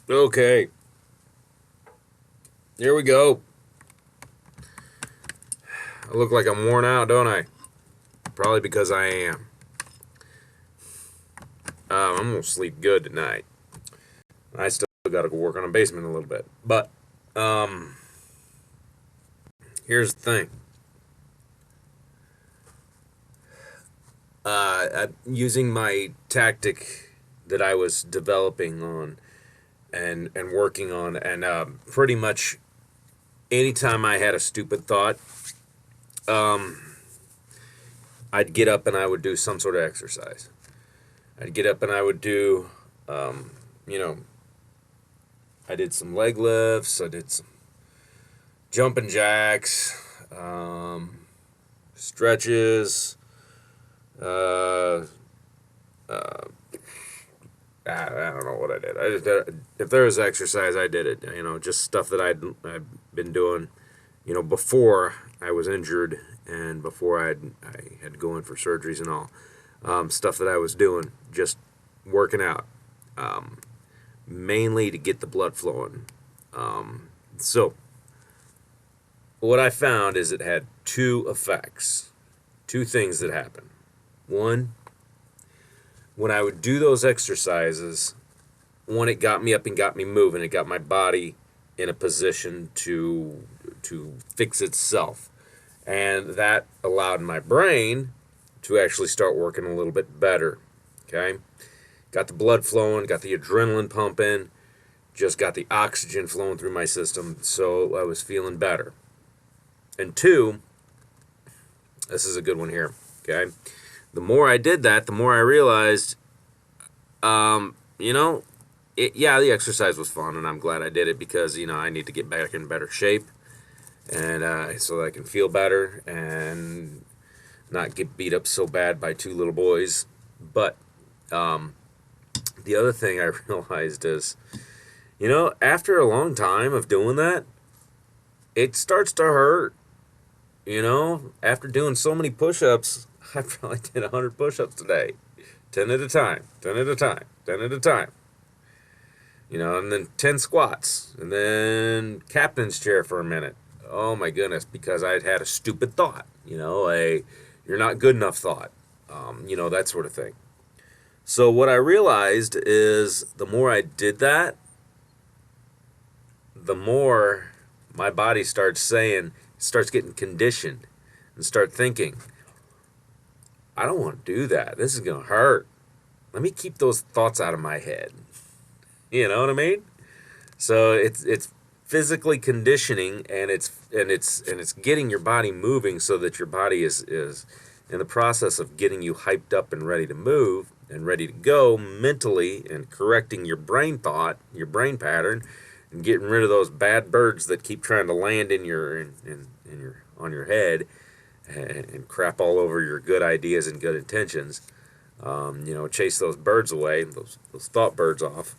Okay, here we go. I look like I'm worn out, don't I? Probably because I am. I'm gonna sleep good tonight. I still got to go work on a basement a little bit, but here's the thing. I'm using my tactic that I was developing on and working on, and pretty much anytime I had a stupid thought, I'd get up and I would do some sort of exercise. I'd get up and I would do, you know, I did some leg lifts, I did some jumping jacks, stretches, uh, I don't know what I did. I just did, if there was exercise, I did it. Just stuff that I've been doing, before I was injured and before I had to go in for surgeries and all. Stuff that I was doing, just working out, mainly to get the blood flowing. So what I found is it had two effects, two things that happened. One, when I would do those exercises, one, it got me up and got me moving. It got my body in a position to fix itself, and that allowed my brain to actually start working a little bit better. Okay, got the blood flowing, got the adrenaline pumping, just got the oxygen flowing through my system, so I was feeling better. And two, this is a good one here. Okay, the more I did that, the more I realized, the exercise was fun, and I'm glad I did it because, I need to get back in better shape, and so that I can feel better and not get beat up so bad by two little boys. But the other thing I realized is, after a long time of doing that, it starts to hurt. After doing so many push-ups, I probably did 100 push-ups today. 10 at a time, 10 at a time, 10 at a time. And then 10 squats, and then captain's chair for a minute. Oh my goodness, because I'd had a stupid thought, you're not good enough thought, that sort of thing. So what I realized is the more I did that, the more my body starts getting conditioned and start thinking, I don't want to do that. This is going to hurt. Let me keep those thoughts out of my head. You know what I mean? So it's physically conditioning, and it's getting your body moving so that your body is in the process of getting you hyped up and ready to move and ready to go mentally, and correcting your brain thought, your brain pattern, and getting rid of those bad birds that keep trying to land in your on your head and crap all over your good ideas and good intentions. Chase those birds away, those thought birds off.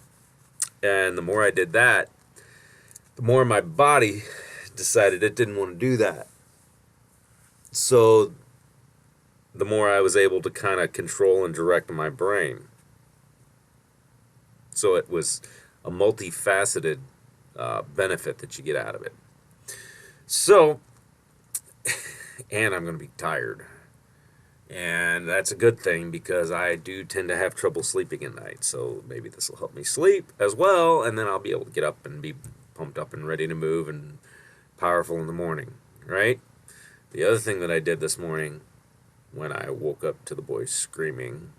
And the more I did that, the more my body decided it didn't want to do that. So the more I was able to kind of control and direct my brain. So it was a multifaceted benefit that you get out of it. So, and I'm going to be tired. And that's a good thing because I do tend to have trouble sleeping at night. So maybe this will help me sleep as well, and then I'll be able to get up and be pumped up and ready to move and powerful in the morning, right? The other thing that I did this morning when I woke up to the boys screaming,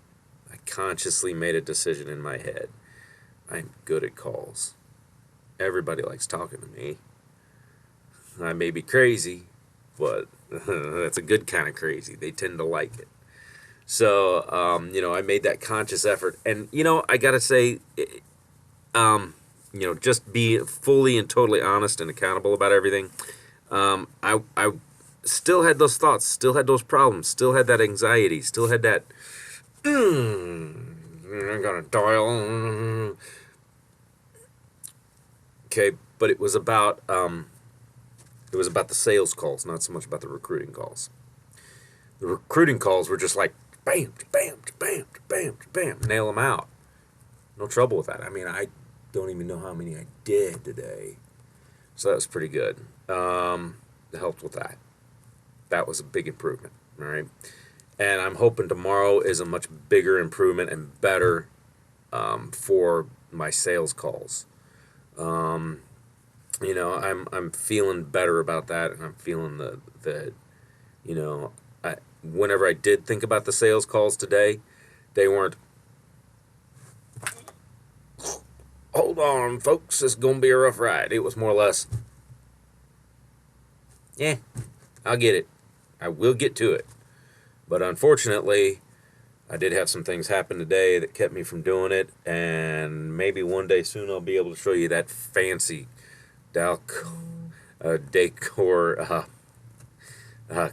I consciously made a decision in my head. I'm good at calls. Everybody likes talking to me. I may be crazy, but that's a good kind of crazy. They tend to like it. So, I made that conscious effort. And, I got to say, just be fully and totally honest and accountable about everything. I still had those thoughts, still had those problems, still had that anxiety, still had that, I'm going to dial. Okay, but it was about the sales calls, not so much about the recruiting calls. The recruiting calls were just like bam, bam, bam, bam, bam, nail them out. No trouble with that. I mean, I don't even know how many I did today. So that was pretty good. It helped with that. That was a big improvement. All right. And I'm hoping tomorrow is a much bigger improvement and better for my sales calls. I'm feeling better about that, and I'm feeling that whenever I did think about the sales calls today, they weren't, hold on, folks, it's gonna be a rough ride. It was more or less, yeah, I'll get it. I will get to it. But unfortunately, I did have some things happen today that kept me from doing it, and maybe one day soon I'll be able to show you that fancy decor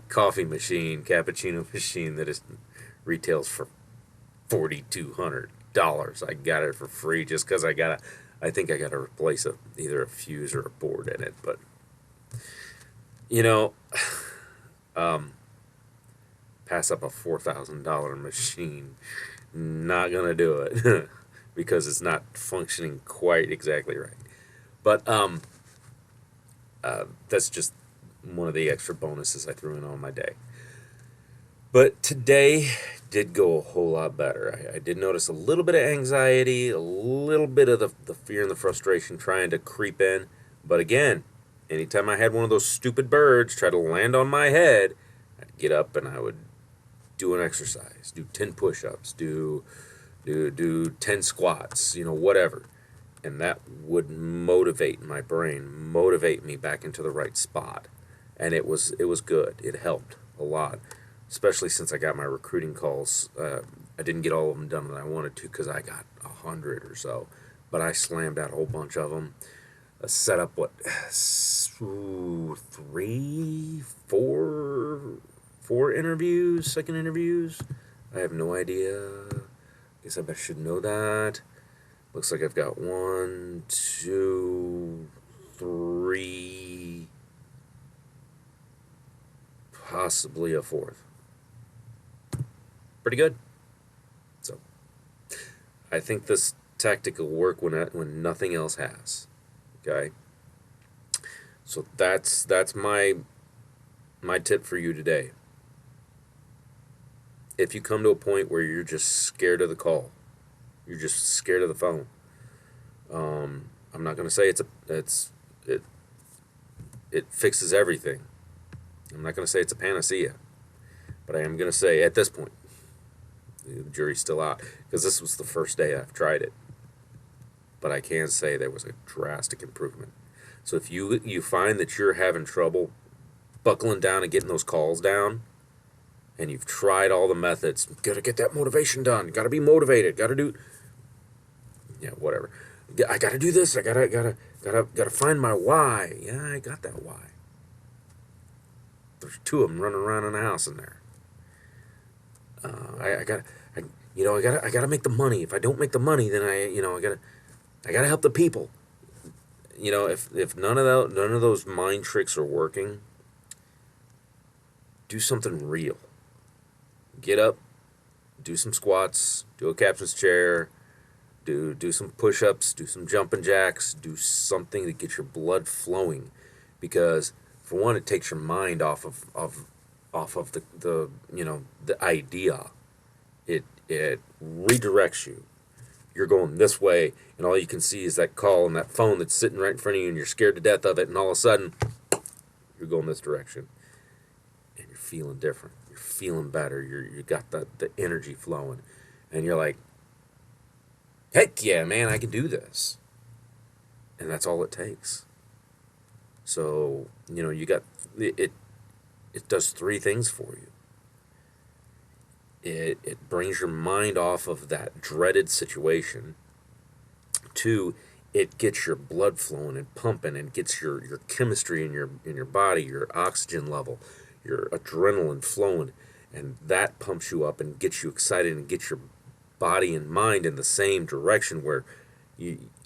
coffee machine, cappuccino machine that retails for $4,200. I got it for free just because I think I gotta replace either a fuse or a board in it. But you know, pass up a $4,000 machine, not gonna do it because it's not functioning quite exactly right. But that's just one of the extra bonuses I threw in on my day. But today did go a whole lot better. I did notice a little bit of anxiety, a little bit of the fear and the frustration trying to creep in. But again, anytime I had one of those stupid birds try to land on my head, I'd get up and I would do an exercise, do 10 push-ups, do 10 squats, whatever. And that would motivate my brain, motivate me back into the right spot. And it was good. It helped a lot, especially since I got my recruiting calls. I didn't get all of them done that I wanted to because I got 100 or so, but I slammed out a whole bunch of them. Set up four interviews, second interviews. I have no idea. Guess I should know that. Looks like I've got 1, 2, 3, possibly a fourth. Pretty good. So I think this tactic will work when nothing else has. Okay. So that's my tip for you today. If you come to a point where you're just scared of the call, you're just scared of the phone. I'm not going to say it fixes everything. I'm not going to say it's a panacea, but I am going to say at this point, the jury's still out because this was the first day I've tried it. But I can say there was a drastic improvement. So if you find that you're having trouble buckling down and getting those calls down, and you've tried all the methods, gotta get that motivation done, gotta be motivated, gotta do, whatever. I gotta do this. I gotta find my why. Yeah, I got that why. There's 2 of them running around in the house in there. I gotta make the money. If I don't make the money, then I gotta help the people. If none of those mind tricks are working, do something real. Get up, do some squats, do a captain's chair, do some push-ups, do some jumping jacks, do something to get your blood flowing, because for one, it takes your mind off of the idea. It redirects you. You're going this way, and all you can see is that call and that phone that's sitting right in front of you, and you're scared to death of it, and all of a sudden, you're going this direction, and you're feeling different. You're feeling better. You got the energy flowing, and you're like, heck yeah, man, I can do this. And that's all it takes. So, you got it. It does 3 things for you. It brings your mind off of that dreaded situation. 2, it gets your blood flowing and pumping, and gets your chemistry in your body, your oxygen level, your adrenaline flowing, and that pumps you up and gets you excited and gets your body and mind in the same direction where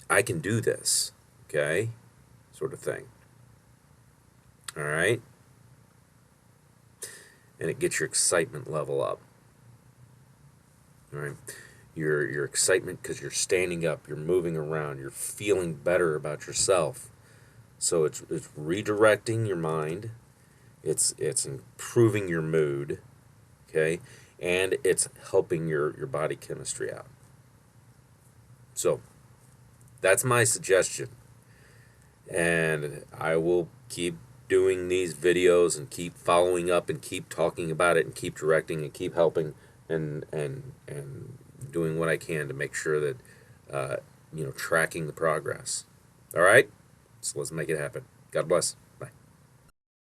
I can do this, okay, sort of thing. All right, and it gets your excitement level up. All right, your excitement because you're standing up, you're moving around, you're feeling better about yourself. So it's redirecting your mind, it's improving your mood, okay, and it's helping your body chemistry out. So that's my suggestion, and I will keep doing these videos and keep following up and keep talking about it and keep directing and keep helping and doing what I can to make sure that tracking the progress. All right, so let's make it happen. God bless.